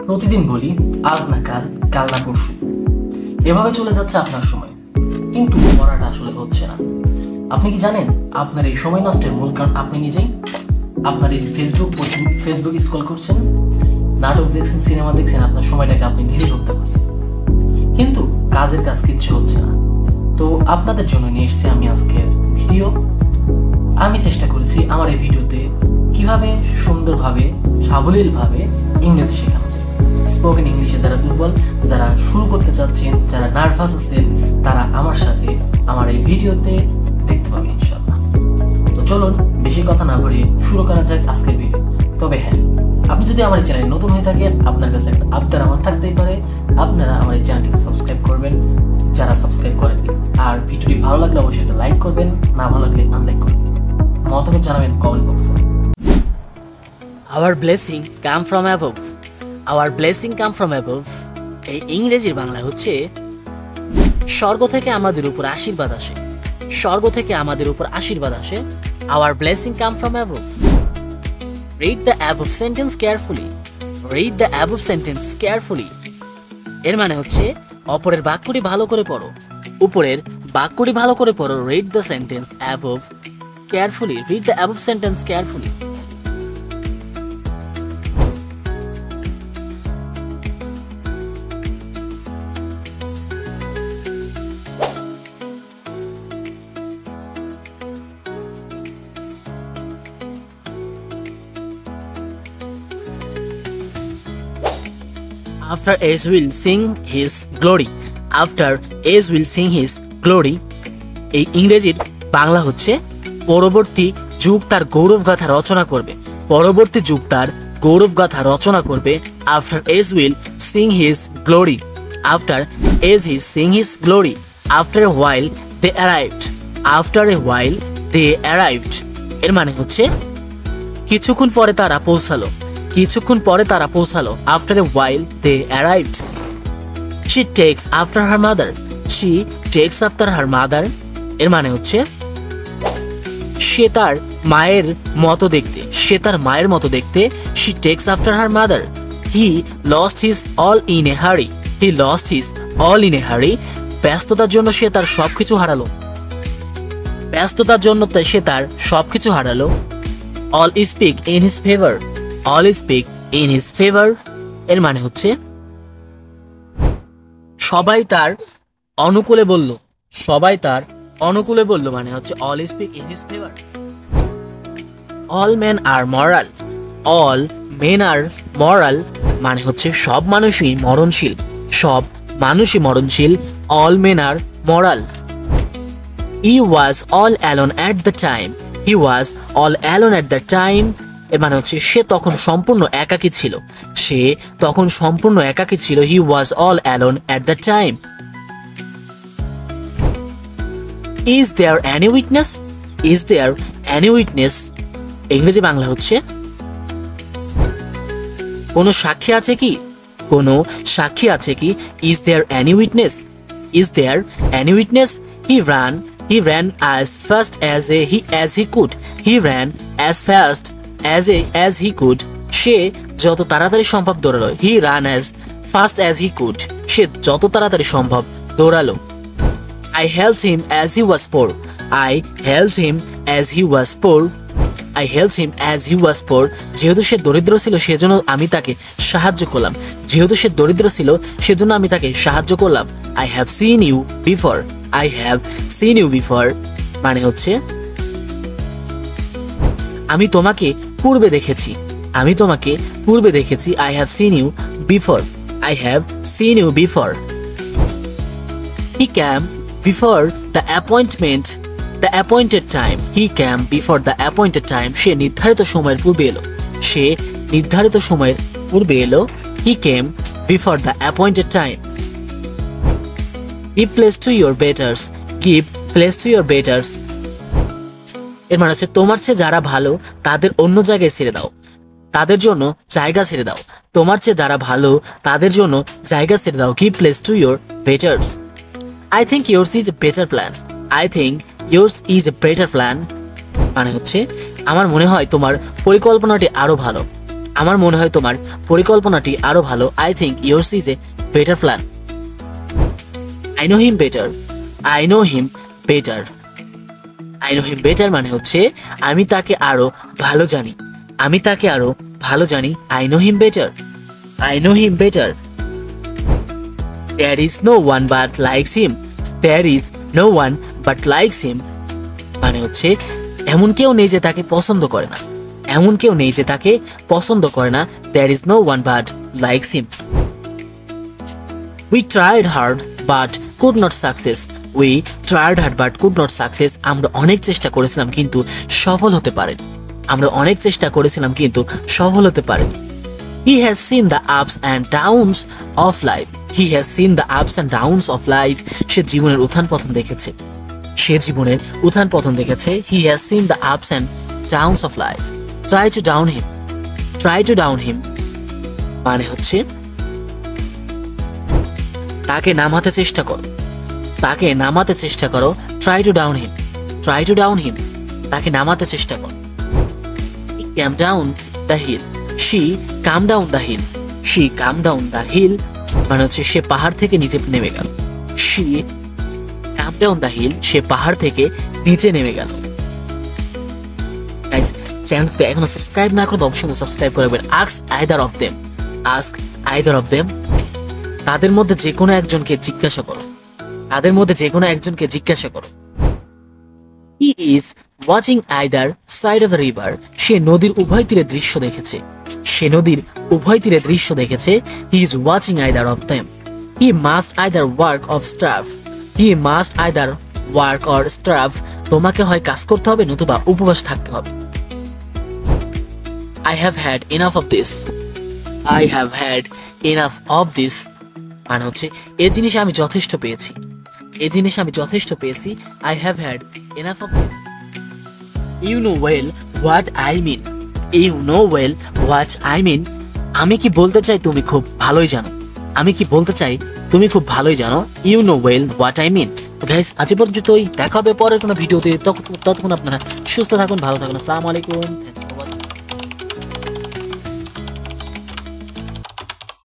প্রতিদিন বলি আজ না কাল, কাল না পরশু, এভাবে চলে যাচ্ছে আপনার সময়, কিন্তু পড়াটা আসলে হচ্ছে না। আপনি কি জানেন আপনার এই সময় নষ্টের মূল কারণ আপনি নিজেই? আপনার এই যে ফেসবুক স্ক্রল করছেন, নাটক দেখছেন, সিনেমা দেখছেন, আপনার সময়টাকে আপনি নিজেই করতে পারছেন, কিন্তু কাজের কাজ কিচ্ছু হচ্ছে না। তো আপনাদের জন্য নিয়ে এসেছি আমি আজকের ভিডিও। আমি চেষ্টা করেছি আমার এই ভিডিওতে কিভাবে সুন্দরভাবে সাবলীলভাবে ইংরেজি শেখানো যায়। স্পোকেন ইংলিশে যারা দুর্বল, যারা শুরু করতে চাচ্ছেন, যারা নার্ভাস আছেন, তারা আমার সাথে আমার এই ভিডিওতে দেখতে পাবেন ইনশাআল্লাহ। তো চলুন বেশি কথা না বলে শুরু করা যাক আজকের ভিডিও। তবে হ্যাঁ, আপনি যদি আমার এই চ্যানেলে নতুন হয়ে থাকেন, আপনার কাছে একটা আবদার আমার থাকতেই পারে, আপনারা আমার এই চ্যানেলটিকে সাবস্ক্রাইব করবেন যারা সাবস্ক্রাইব করেননি। আর ভিডিওটি ভালো লাগলে অবশ্যই একটা লাইক করবেন, না ভালো লাগলে আনলাইক করবেন, মতামত জানাবেন কমেন্ট বক্সে। Our blessing come from above. Our blessing come from above. এই ইংরেজির বাংলা হচ্ছে স্বর্গ থেকে আমাদের উপর আশীর্বাদ আসে। স্বর্গ থেকে আমাদের উপর আশীর্বাদ আসে। Our blessing come from above. Read the above sentence carefully. Read the above sentence carefully. এর মানে হচ্ছে অপরের বাক্যটি ভালো করে পড়ো। উপরের বাক্যটি ভালো করে পড়ো। Read the sentence above carefully. Read the above sentence carefully. After As will sing his glory. After As will sing his glory. এই ইংরেজির বাংলা হচ্ছে পরবর্তী যুগ তার গৌরবগাথা রচনা করবে। পরবর্তী যুগ তার গৌরবগাথা রচনা করবে। After As will sing his glory. After As he sing his glory. After a while they arrived. After a while they arrived. এর মানে হচ্ছে কিছুক্ষণ পরে তারা পৌঁছালো। কিছুক্ষণ পরে তারা পৌঁছালো। After a while they arrived. She takes after her mother. She takes after her mother. এর মানে হচ্ছে সে তার মায়ের মতো দেখতে। সে তার মায়ের মতো দেখতে। She takes after her mother. He lost his all in a hurry. He lost his all in a hurry. ব্যস্ততার জন্য সে তার সবকিছু হারালো। ব্যস্ততার জন্য সে তার সবকিছু হারালো। All speak in his favor. All speak in his favor. এর মানে হচ্ছে সবাই তার অনুকূলে বলল। সবাই তার অনুকূলে বলল মানে হচ্ছে all speak in his favor. All men are moral. All men are moral মানে হচ্ছে সব মানুষই মরণশীল। সব মানুষই মরণশীল। All men are moral. He was all alone at the time. He was all alone at the time. এর মানে হচ্ছে সে তখন সম্পূর্ণ একাকী ছিল। সে তখন সম্পূর্ণ একাকী ছিল। He was all alone at the time. Is there any witness? Is there any witness? ইংরেজি বাংলা হচ্ছে কোনো সাক্ষী আছে কি? কোনো সাক্ষী আছে কি? Is there any witness? Is there any witness? He ran as fast as he could. He ran as fast as he could. সে যত তাড়াতাড়ি সম্ভব দৌড়ালো। He ran as fast as he could. সে যত তাড়াতাড়ি সম্ভব দৌড়ালো। I helped him as he was poor. I helped him as he was poor. I helped him as he was poor. যেহেতু সে দরিদ্র ছিল সেজন্য আমি তাকে সাহায্য করলাম। যেহেতু সে দরিদ্র ছিল সেজন্য আমি তাকে সাহায্য করলাম। I have seen you before. I have seen you before মানে হচ্ছে আমি তোমাকে পূর্বে দেখেছি। আমি তোমাকে পূর্বে দেখেছি। I have seen you before. I have seen you before. He came before the appointed time. He came before the appointed time. সে নির্ধারিত সময়ের পূর্বে এলো। সে নির্ধারিত সময়ের পূর্বে এলো। He came before the appointed time. Give place to your betters. Give place to your betters. এর মানে হচ্ছে তোমার চেয়ে যারা ভালো তাদের অন্য জায়গায় ছেড়ে দাও। তাদের জন্য জায়গা ছেড়ে দাও। তোমার চেয়ে যারা ভালো তাদের জন্য জায়গা ছেড়ে দাও। Give place to your betters. I think yours is a better plan. I think yours is a better plan মানে হচ্ছে আমার মনে হয় তোমার পরিকল্পনাটি আরো ভালো। আমার মনে হয় তোমার পরিকল্পনাটি আরো ভালো। I think yours is a better plan. I know him better. I know him better. I know him better মানে হচ্ছে আমি তাকে আরো ভালো জানি। আমি তাকে আরো ভালো জানি। I know him better. I know him better. There is no one but likes him. There is no one but likes him মানে হচ্ছে এমন কেউ নেই যে তাকে পছন্দ করে না। এমন কেউ নেই যে তাকে পছন্দ করে না। There is no one but likes him. We tried hard but could not success. We tried hard but could not success. আমরা অনেক চেষ্টা করেছিলাম কিন্তু সফল হতে পারিনি। আমরা অনেক চেষ্টা করেছিলাম কিন্তু সফল হতে পারিনি। He has seen the ups and downs of life. He has seen the ups and downs of life. সে জীবনের উত্থান পতন দেখেছে। সে জীবনের উত্থান পতন দেখেছে। He has seen the ups and downs of life. Try to down him. Try to down him মানে হচ্ছে তাকে নামাতে চেষ্টা করো। তাকে নামাতে চেষ্টা করো। Try to down him. Try to down him তাকে নামাতে চেষ্টা করো। He came down the hill. She came down the hill. She came down the hill মানে হচ্ছে সে পাহাড় থেকে নিচে নেমে গেল। She came down the hill সে পাহাড় থেকে নিচে নেমে গেল। Guys, চ্যানেলটি এখনো সাবস্ক্রাইব না করো তো অবশ্যই সাবস্ক্রাইব করে রাখবেন। Ask either of them. Ask either of them তাদের মধ্যে যে কোনো একজনকে জিজ্ঞাসা করো। তাদের মধ্যে যে কোনো একজনকে জিজ্ঞাসা করো। He is watching either side of the river. সে নদীর উভয় তীরে দৃশ্য দেখেছে। সে নদীর উভয় তীরে দৃশ্য দেখেছে। He is watching either of them. He must either work or starve. He must either work or starve. তোমাকে হয় কাজ করতে হবে নতুবা উপবাস থাকতে হবে। I have had enough of this. I have had enough of this মানে হচ্ছে এই জিনিস আমি যথেষ্ট পেয়েছি। এই জিনিস আমি যথেষ্ট পেয়েছি। I have had enough of this. You know well what I mean. You know well what I mean. আমি কি বলতে চাই তুমি খুব ভালোই জানো। আমি কি বলতে চাই তুমি খুব ভালোই জানো। You know well what I mean. Guys আজ পর্যন্তই, দেখা হবে পরের কোনো ভিডিওতে। ততক্ষণ আপনারা সুস্থ থাকুন, ভালো থাকুন। আসসালামু আলাইকুম।